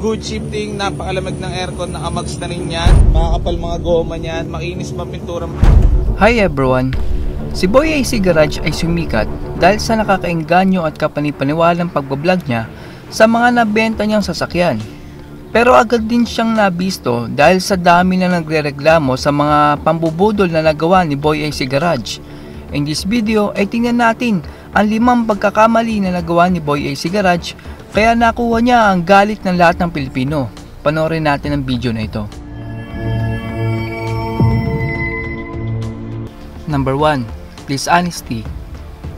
good shifting, napakalamig ng aircon, nakamags na rin yan, makakapal mga goma niyan, makinis mapintura. Hi everyone! Si Boy AC Garage ay sumikat dahil sa nakakaengganyo at kapanipaniwalang pagbablog niya sa mga nabenta niyang sasakyan. Pero agad din siyang nabisto dahil sa dami na nagrereklamo sa mga pambubudol na nagawa ni Boy AC Garage. In this video ay tingnan natin ang 5 pagkakamali na nagawa ni Boy AC Garage kaya nakuha niya ang galit ng lahat ng Pilipino. Panoorin natin ang video na ito. Number 1. Dishonesty.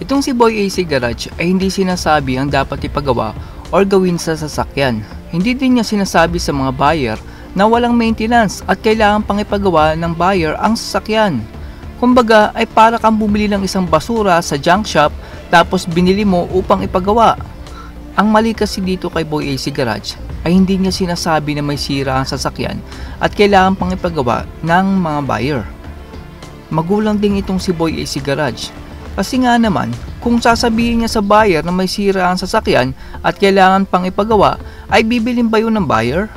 Itong si Boy AC Garage ay hindi sinasabi ang dapat ipagawa or gawin sa sasakyan. Hindi din niya sinasabi sa mga buyer na walang maintenance at kailangan pang ipagawa ng buyer ang sasakyan. Kumbaga ay para kang bumili ng isang basura sa junk shop tapos binili mo upang ipagawa. Ang mali kasi dito kay Boy AC Garage ay hindi niya sinasabi na may sira ang sasakyan at kailangan pang ipagawa ng mga buyer. Magulang din itong si Boy AC Garage. Kasi nga naman, kung sasabihin niya sa buyer na may sira ang sasakyan at kailangan pang ipagawa, ay bibilin ba yun ng buyer?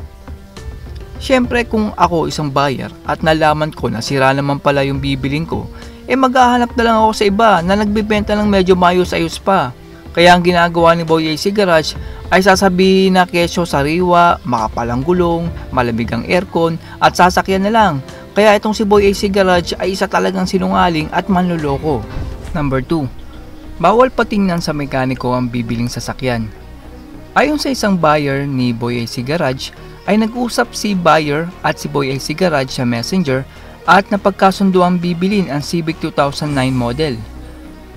Siyempre kung ako isang buyer at nalaman ko na sira naman pala yung bibilin ko, maghahanap na lang ako sa iba na nagbibenta ng medyo mayos-ayos pa. Kaya ang ginagawa ni Boy AC Garage ay sasabihin na kesyo sariwa, makapalang gulong, malamig ang aircon at sasakyan na lang. Kaya itong si Boy AC Garage ay isa talagang sinungaling at manloloko. Number 2. Bawal patingnan sa mekaniko ang bibiling sasakyan. Ayon sa isang buyer ni Boy AC Garage, ay nag-usap si buyer at si Boy AC Garage sa Messenger at napagkasundo ang bibilin ang Civic 2009 model.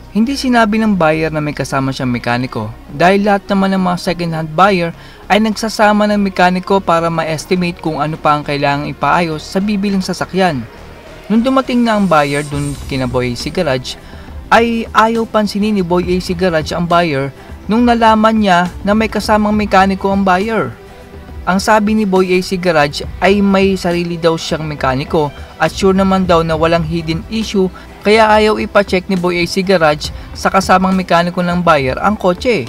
Hindi sinabi ng buyer na may kasama siyang mekaniko dahil lahat naman ng mga second-hand buyer ay nagsasama ng mekaniko para ma-estimate kung ano pa ang kailangang ipaayos sa bibiling sasakyan. Nung dumating na ang buyer dun kina Boy AC Garage, ay ayaw pansinin ni Boy AC Garage ang buyer nung nalaman niya na may kasamang mekaniko ang buyer. Ang sabi ni Boy AC Garage ay may sarili daw siyang mekaniko at sure naman daw na walang hidden issue kaya ayaw ipacheck ni Boy AC Garage sa kasamang mekaniko ng buyer ang kotse.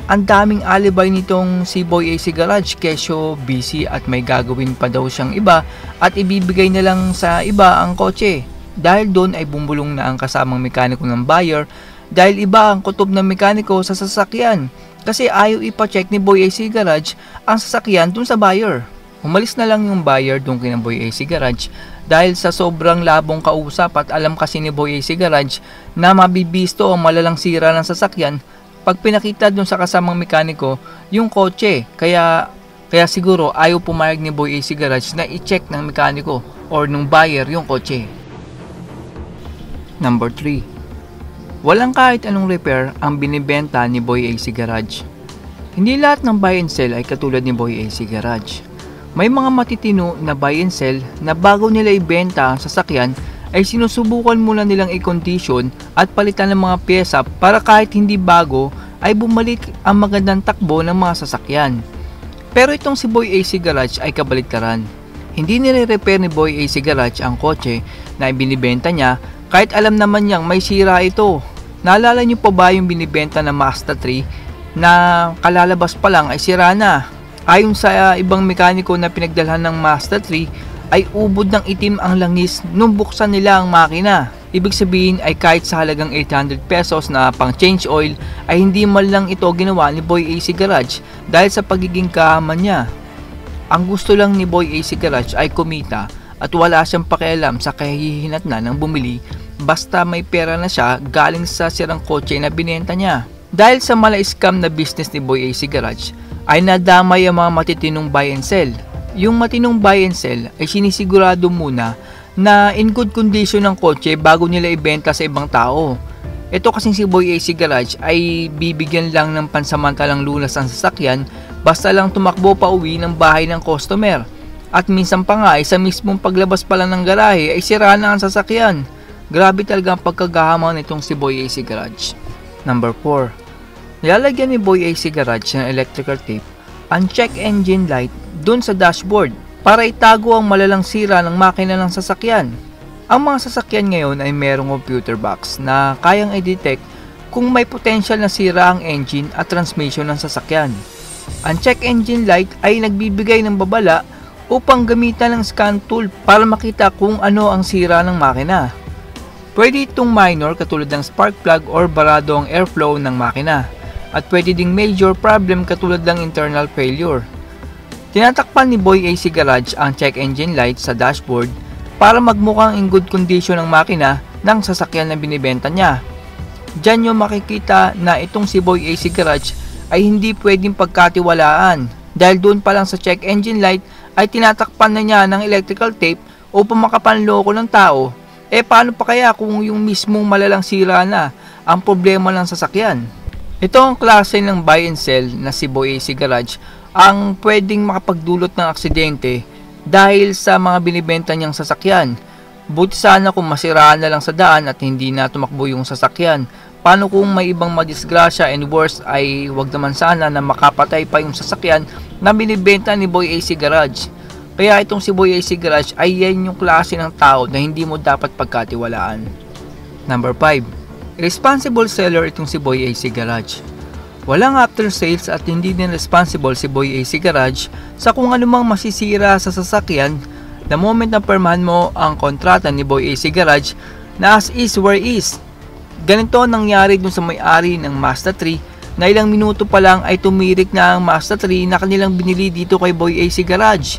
Ang daming alibay nitong si Boy AC Garage kesyo busy at may gagawin pa daw siyang iba at ibibigay na lang sa iba ang kotse. Dahil doon ay bumulong na ang kasamang mekaniko ng buyer dahil iba ang kutob ng mekaniko sa sasakyan kasi ayaw ipacheck ni Boy AC Garage ang sasakyan dun sa buyer. Umalis na lang yung buyer dun kina Boy AC Garage dahil sa sobrang labong kausap at alam kasi ni Boy AC Garage na mabibisto o malalang sira ng sasakyan pag pinakita dun sa kasamang mekaniko yung kotse. Kaya siguro ayaw pumayag ni Boy AC Garage na i-check ng mekaniko or nung buyer yung kotse. Number 3. Walang kahit anong repair ang binibenta ni Boy AC Garage. Hindi lahat ng buy and sell ay katulad ni Boy AC Garage. May mga matitino na buy and sell na bago nila ibenta ang sasakyan ay sinusubukan muna nilang i-condition at palitan ng mga pyesa para kahit hindi bago ay bumalik ang magandang takbo ng mga sasakyan. Pero itong si Boy AC Garage ay kabaliktaran. Hindi nire-repair ni Boy AC Garage ang kotse na ibinibenta niya kahit alam naman niyang may sira ito. Naalala niyo pa ba yung binibenta na Mazda 3 na kalalabas pa lang ay sira na? Ayon sa ibang mekaniko na pinagdalhan ng Mazda 3 ay ubod ng itim ang langis nung buksan nila ang makina. Ibig sabihin ay kahit sa halagang 800 pesos na pang change oil ay hindi man lang ito ginawa ni Boy AC Garage dahil sa pagiging kahaman niya. Ang gusto lang ni Boy AC Garage ay kumita at wala siyang pakialam sa kahihinatnan ng bumili basta may pera na siya galing sa sirang kotse na binenta niya. Dahil sa mala-scam na business ni Boy AC Garage ay nadamay ang mga matitinong buy and sell. Yung matinong buy and sell ay sinisigurado muna na in good condition ng kotse bago nila ibenta sa ibang tao. Ito kasing si Boy AC Garage ay bibigyan lang ng pansamantalang lunas ang sasakyan basta lang tumakbo pa uwi ng bahay ng customer. At minsan pa nga ay sa mismong paglabas pa lang ng garahe ay sira na ang sasakyan. Grabe talaga ang pagkagahaman nitong si Boy AC Garage. Number 4. Nilalagyan ni Boy AC Garage ng electrical tape ang check engine light dun sa dashboard para itago ang malalang sira ng makina ng sasakyan. Ang mga sasakyan ngayon ay merong computer box na kayang i-detect kung may potential na sira ang engine at transmission ng sasakyan. Ang check engine light ay nagbibigay ng babala upang gamitan ng scan tool para makita kung ano ang sira ng makina. Pwede itong minor katulad ng spark plug or barado ang airflow ng makina, at pwede ding major problem katulad ng internal failure. Tinatakpan ni Boy AC Garage ang check engine light sa dashboard para magmukhang in good condition ang makina ng sasakyan na binibenta niya. Diyan nyo makikita na itong si Boy AC Garage ay hindi pwedeng pagkatiwalaan dahil doon pa lang sa check engine light ay tinatakpan na niya ng electrical tape upang makapanloko ng tao. Paano pa kaya kung yung mismong malalang sira na ang problema ng sasakyan? Ito ang klase ng buy and sell na si Boy AC Garage ang pwedeng makapagdulot ng aksidente dahil sa mga binibenta niyang sasakyan. Buti sana kung masiraan na lang sa daan at hindi na tumakbo yung sasakyan. Paano kung may ibang madisgrasya, and worse ay wag naman sana na makapatay pa yung sasakyan na binibenta ni Boy AC Garage. Kaya itong si Boy AC Garage ay yan yung klase ng tao na hindi mo dapat pagkatiwalaan. Number 5. Responsible seller itong si Boy AC Garage. Walang after sales at hindi din responsible si Boy AC Garage sa kung anumang masisira sa sasakyan the moment na permahan mo ang kontrata ni Boy AC Garage na as is where is. Ganito nangyari dun sa may-ari ng Mazda 3 na ilang minuto pa lang ay tumirik na ang Mazda 3 na kanilang binili dito kay Boy AC Garage.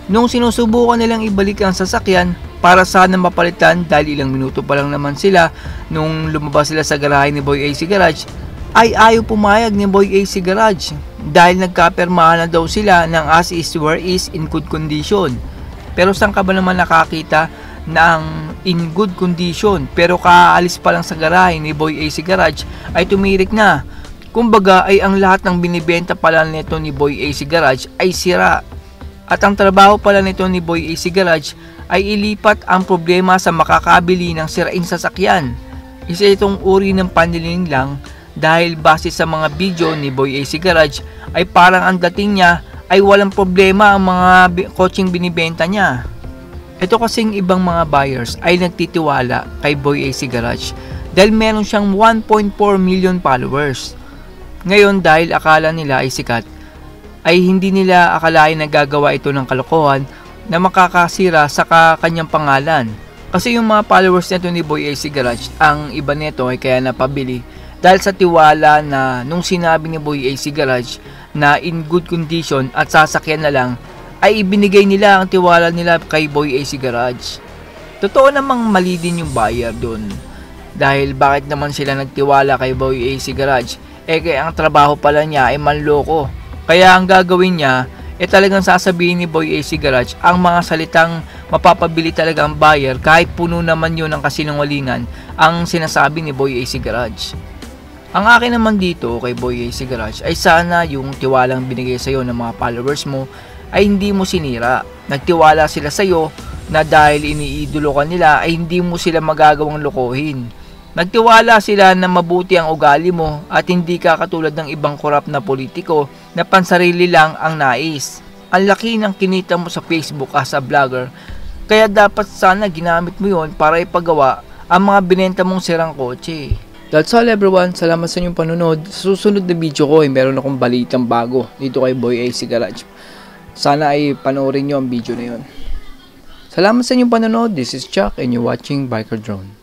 Nung sinusubukan nilang ibalik ang sasakyan para sana mapalitan dahil ilang minuto pa lang naman sila nung lumabas sila sa garahe ni Boy AC Garage, ay ayaw pumayag ni Boy AC Garage dahil nagkapirmahan na daw sila ng as is where is in good condition. Pero saan ka ba naman nakakita ng in good condition pero kaalis pa lang sa garahe ni Boy AC Garage ay tumirik na? Kumbaga ay ang lahat ng binibenta pala nito ni Boy AC Garage ay sira. At ang trabaho pala nito ni Boy AC Garage ay ilipat ang problema sa makakabili ng siraing sasakyan. Isa itong uri ng panliling lang dahil base sa mga video ni Boy AC Garage ay parang ang dating niya ay walang problema ang mga kotseng binibenta niya. Ito kasing ibang mga buyers ay nagtitiwala kay Boy AC Garage dahil meron siyang 1.4 million followers. Ngayon dahil akala nila ay sikat, ay hindi nila akalain na gagawa ito ng kalokohan na makakasira sa kanyang pangalan. Kasi yung mga followers nito ni Boy AC Garage, ang iba nito ay kaya napabili dahil sa tiwala na nung sinabi ni Boy AC Garage na in good condition at sasakyan na lang, ay ibinigay nila ang tiwala nila kay Boy AC Garage. Totoo namang mali din yung buyer doon. Dahil bakit naman sila nagtiwala kay Boy AC Garage? Kaya ang trabaho pala niya ay manloko. Kaya ang gagawin niya, talagang sasabihin ni Boy AC Garage ang mga salitang mapapabili talaga ang buyer kahit puno naman yun ng kasinungalingan ang sinasabi ni Boy AC Garage. Ang akin naman dito kay Boy AC Garage ay sana yung tiwalang binigay sa'yo ng mga followers mo ay hindi mo sinira. Nagtiwala sila sa iyo na dahil iniidolo ka nila ay hindi mo sila magagawang lokohin. Nagtiwala sila na mabuti ang ugali mo at hindi ka katulad ng ibang korap na politiko na pansarili lang ang nais. Ang laki ng kinita mo sa Facebook as a vlogger, kaya dapat sana ginamit mo yon para ipagawa ang mga binenta mong sirang kotse. That's all everyone, salamat sa inyong panunod. Sa susunod na video ko ay meron akong balitang bago dito kay Boy AC Garage. Sana ay panoorin nyo ang video na yun. Salamat sa inyong panonood. This is Chuck and you're watching Biker Drone.